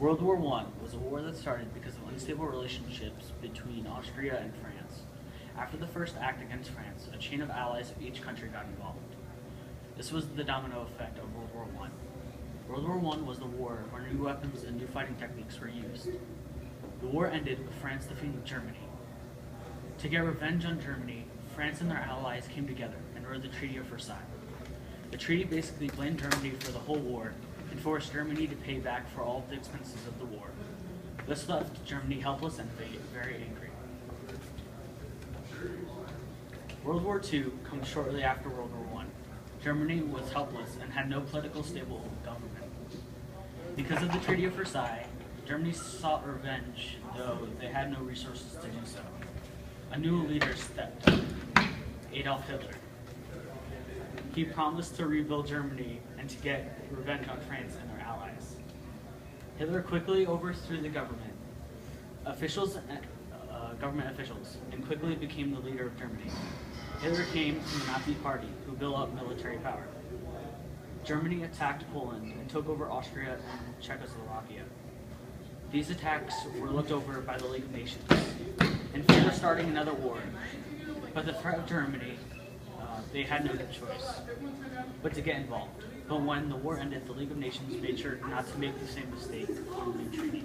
World War I was a war that started because of unstable relationships between Austria and France. After the first act against France, a chain of allies of each country got involved. This was the domino effect of World War I. World War I was the war where new weapons and new fighting techniques were used. The war ended with France defeating Germany. To get revenge on Germany, France and their allies came together and wrote the Treaty of Versailles. The treaty basically blamed Germany for the whole war and forced Germany to pay back for all of the expenses of the war. This left Germany helpless and very angry. World War II comes shortly after World War I. Germany was helpless and had no political stable government. Because of the Treaty of Versailles, Germany sought revenge, though they had no resources to do so. A new leader stepped up, Adolf Hitler. He promised to rebuild Germany and to get revenge on France and their allies. Hitler quickly overthrew the government officials, and quickly became the leader of Germany. Hitler came from the Nazi Party, who built up military power. Germany attacked Poland and took over Austria and Czechoslovakia. These attacks were looked over by the League of Nations in fear of starting another war. But the threat of Germany, they had no choice but to get involved. But when the war ended, the League of Nations made sure not to make the same mistake on the new treaty.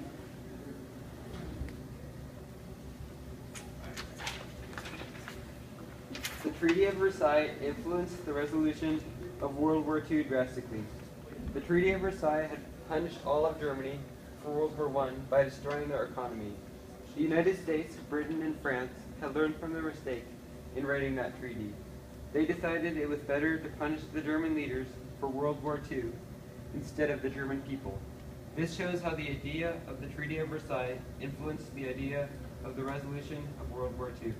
The Treaty of Versailles influenced the resolution of World War II drastically. The Treaty of Versailles had punished all of Germany for World War I by destroying their economy. The United States, Britain, and France had learned from their mistake in writing that treaty. They decided it was better to punish the German leaders for World War II instead of the German people. This shows how the idea of the Treaty of Versailles influenced the idea of the resolution of World War II.